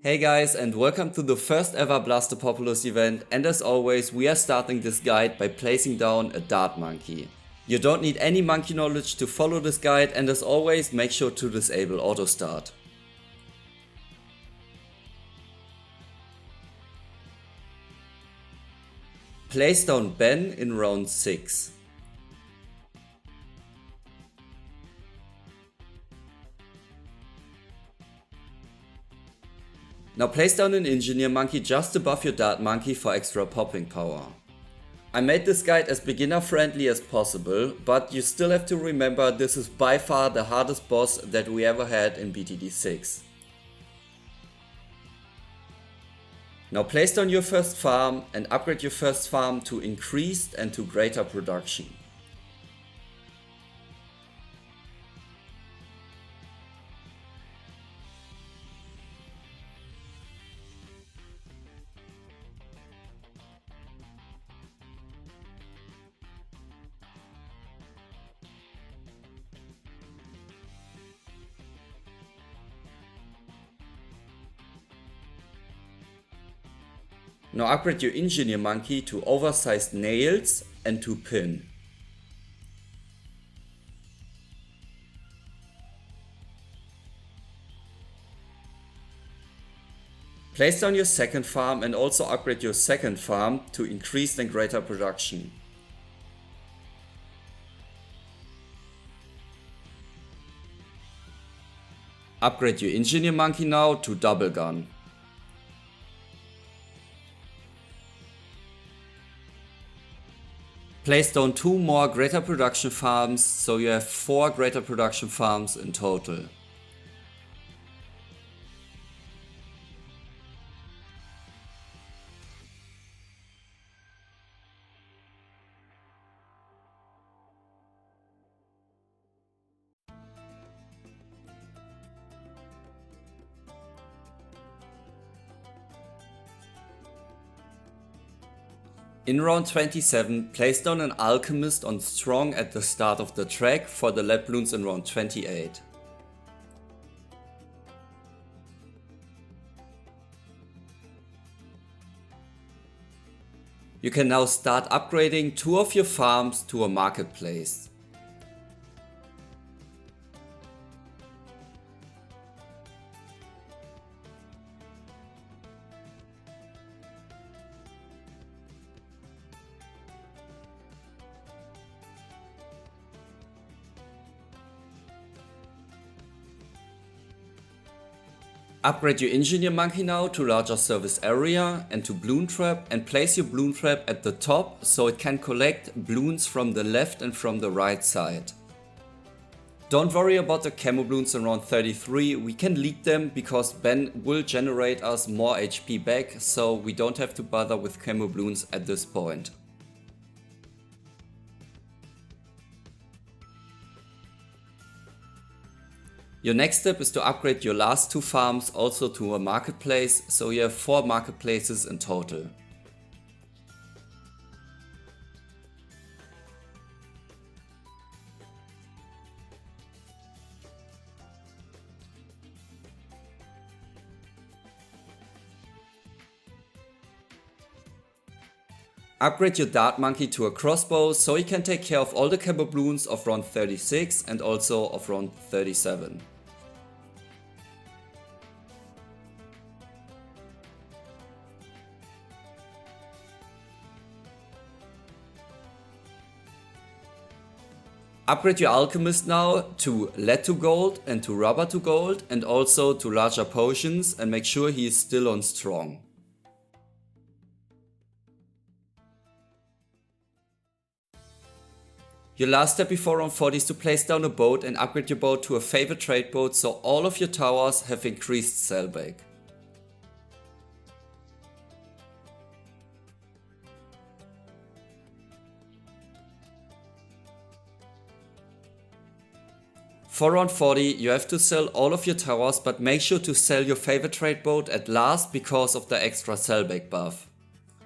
Hey guys, and welcome to the first ever Blastapopoulos event, and as always we are starting this guide by placing down a dart monkey. You don't need any monkey knowledge to follow this guide, and as always make sure to disable auto start. Place down Ben in round 6. Now place down an engineer monkey just above your dart monkey for extra popping power. I made this guide as beginner friendly as possible, but you still have to remember this is by far the hardest boss that we ever had in BTD6. Now place down your first farm and upgrade your first farm to increased and to greater production. Now upgrade your engineer monkey to oversized nails and to pin. Place down your second farm and also upgrade your second farm to increased and greater production. Upgrade your engineer monkey now to double gun. Place down 2 more greater production farms, so you have 4 greater production farms in total. In round 27, place down an alchemist on strong at the start of the track for the lab balloons in round 28. You can now start upgrading 2 of your farms to a marketplace. Upgrade your engineer monkey now to larger service area and to balloon trap, and place your balloon trap at the top so it can collect balloons from the left and from the right side. Don't worry about the camo balloons in round 33, we can leak them because Ben will generate us more HP back, so we don't have to bother with camo balloons at this point. Your next step is to upgrade your last 2 farms also to a marketplace, so you have 4 marketplaces in total. Upgrade your dart monkey to a crossbow so he can take care of all the camo balloons of round 36 and also of round 37. Upgrade your alchemist now to lead to gold and to rubber to gold and also to larger potions, and make sure he is still on strong. Your last step before round 40 is to place down a boat and upgrade your boat to a favorite trade boat so all of your towers have increased sailback. For round 40 you have to sell all of your towers, but make sure to sell your favorite trade boat at last because of the extra sailback buff.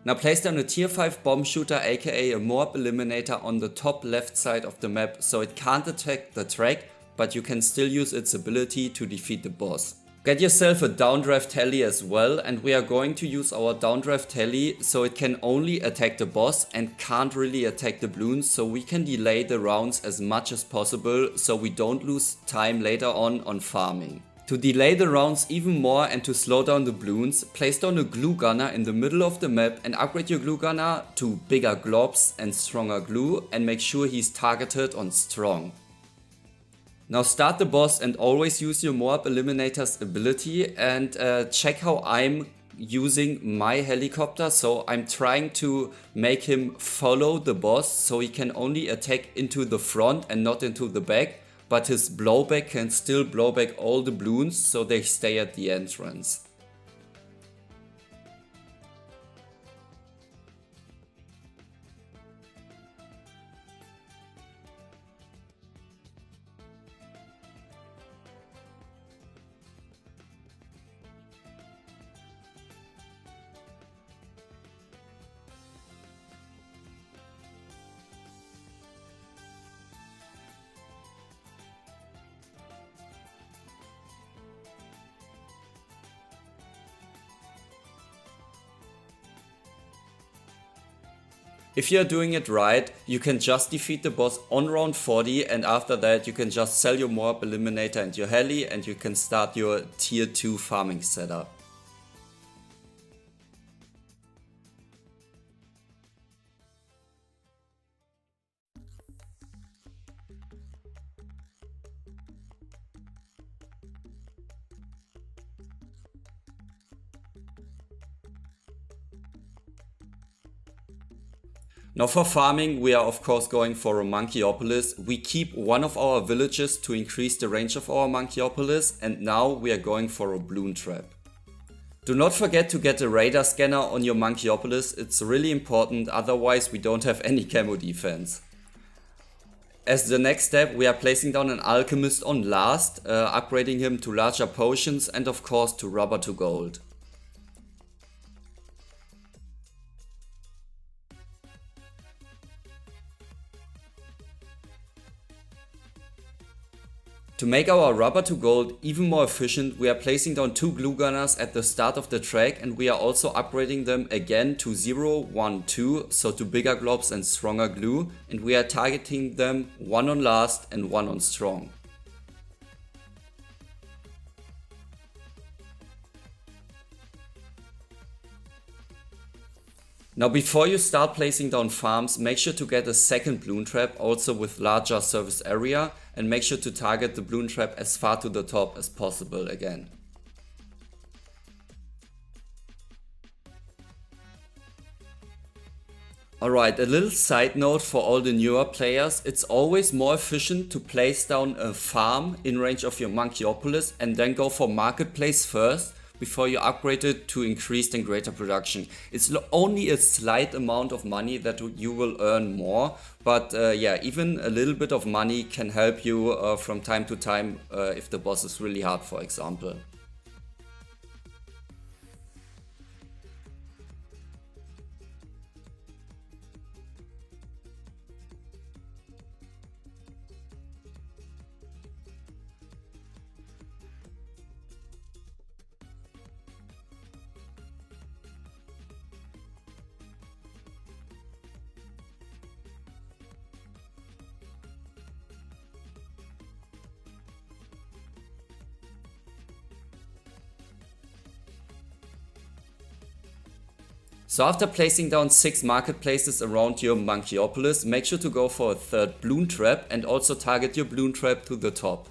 Now place down a tier 5 bomb shooter, aka a morb eliminator, on the top left side of the map so it can't attack the track, but you can still use its ability to defeat the boss. Get yourself a downdraft heli as well, and we are going to use our downdraft heli so it can only attack the boss and can't really attack the balloons, so we can delay the rounds as much as possible so we don't lose time later on farming. To delay the rounds even more and to slow down the balloons, place down a glue gunner in the middle of the map and upgrade your glue gunner to bigger globs and stronger glue, and make sure he's targeted on strong. Now start the boss and always use your Moab Eliminator's ability, and check how I'm using my helicopter. So I'm trying to make him follow the boss so he can only attack into the front and not into the back, but his blowback can still blow back all the balloons so they stay at the entrance. If you are doing it right, you can just defeat the boss on round 40, and after that you can just sell your Moab Eliminator and your heli and you can start your tier 2 farming setup. Now for farming, we are of course going for a Monkeyopolis. We keep one of our villages to increase the range of our Monkeyopolis, and now we are going for a balloon trap. Do not forget to get a radar scanner on your Monkeyopolis, it's really important, otherwise we don't have any camo defense. As the next step, we are placing down an alchemist on last, upgrading him to larger potions and of course to rubber to gold. To make our rubber to gold even more efficient, we are placing down 2 glue gunners at the start of the track, and we are also upgrading them again to 0, 1, 2, so to bigger globs and stronger glue, and we are targeting them 1 on last and 1 on strong. Now before you start placing down farms, make sure to get a second balloon trap, also with larger surface area, and make sure to target the balloon trap as far to the top as possible again. Alright, a little side note for all the newer players, it's always more efficient to place down a farm in range of your Monkeyopolis and then go for marketplace first, before you upgrade it to increased and greater production. It's only a slight amount of money that you will earn more, but yeah, even a little bit of money can help you from time to time if the boss is really hard, for example. So after placing down 6 marketplaces around your Monkeyopolis, make sure to go for a third balloon trap and also target your balloon trap to the top.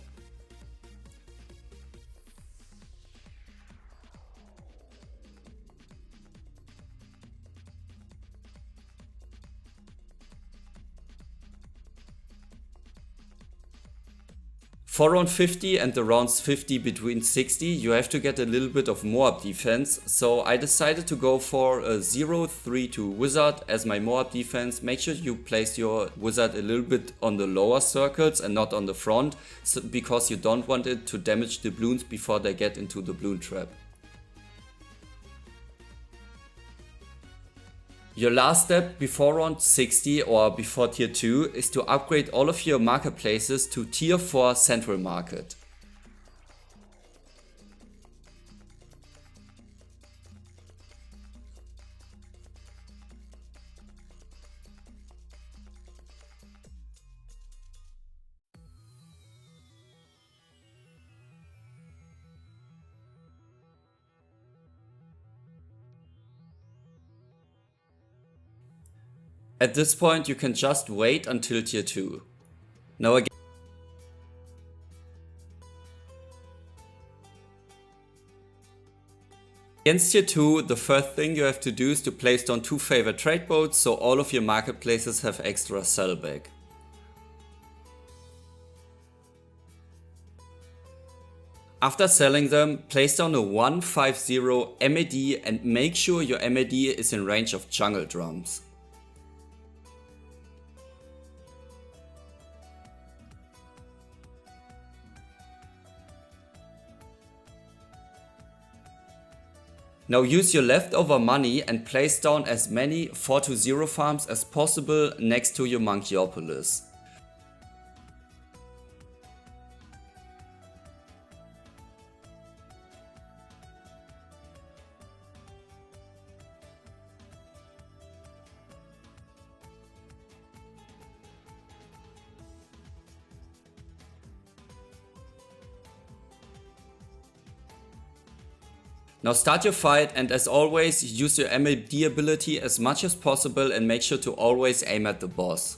For round 50 and the rounds 50 between 60, you have to get a little bit of Moab defense, so I decided to go for a 0-3-2 wizard as my Moab defense. Make sure you place your wizard a little bit on the lower circles and not on the front, because you don't want it to damage the balloons before they get into the balloon trap. Your last step before round 60 or before tier 2 is to upgrade all of your marketplaces to tier 4 central market. At this point you can just wait until tier 2. Now against tier 2, the first thing you have to do is to place down 2 favored trade boats so all of your marketplaces have extra sellback. After selling them, place down a 150 MAD and make sure your MAD is in range of jungle drums. Now use your leftover money and place down as many 420 farms as possible next to your Monkeyopolis. Now start your fight and as always use your MAD ability as much as possible and make sure to always aim at the boss.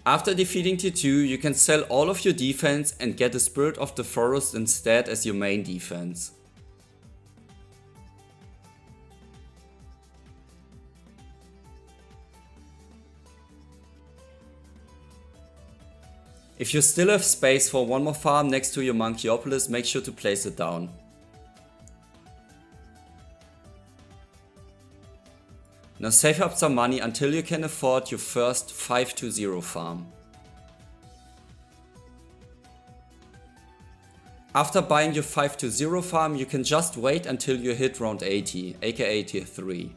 After defeating tier 2, you can sell all of your defense and get the Spirit of the Forest instead as your main defense. If you still have space for one more farm next to your Monkeyopolis, make sure to place it down. Now save up some money until you can afford your first 520 farm. After buying your 520 farm, you can just wait until you hit round 80, aka tier 3.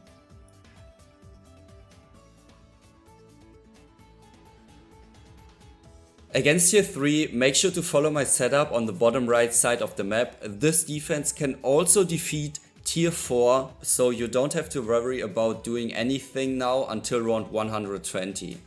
Against tier 3, make sure to follow my setup on the bottom right side of the map. This defense can also defeat tier 4, so you don't have to worry about doing anything now until round 120.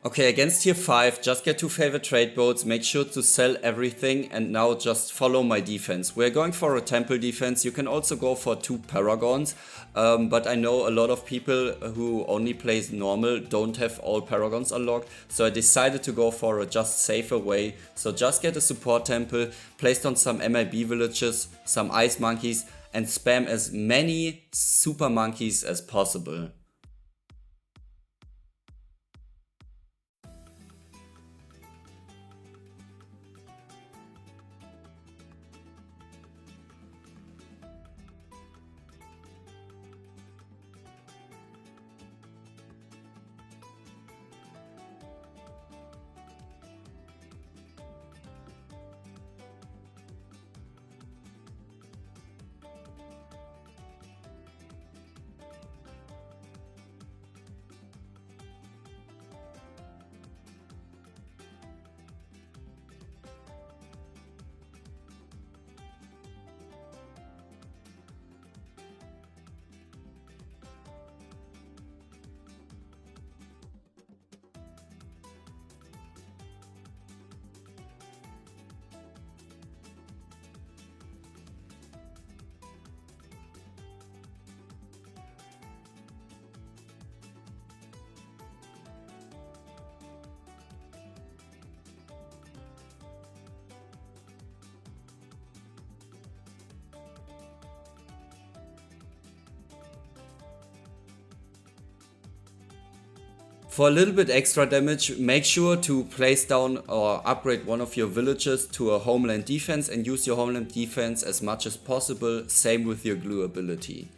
Okay, against tier 5, just get 2 favorite trade boats, make sure to sell everything, and now just follow my defense. We're going for a temple defense. You can also go for 2 paragons, but I know a lot of people who only plays normal don't have all paragons unlocked, so I decided to go for a just safer way. So just get a support temple, placed on some MIB villages, some ice monkeys, and spam as many super monkeys as possible. For a little bit extra damage, make sure to place down or upgrade one of your villages to a homeland defense and use your homeland defense as much as possible, same with your glue ability.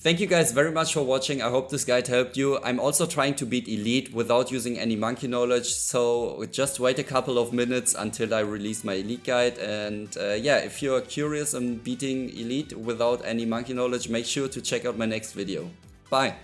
Thank you guys very much for watching. I hope this guide helped you. I'm also trying to beat Elite without using any monkey knowledge, so just wait a couple of minutes until I release my Elite guide. And yeah, if you're curious on beating Elite without any monkey knowledge, make sure to check out my next video. Bye!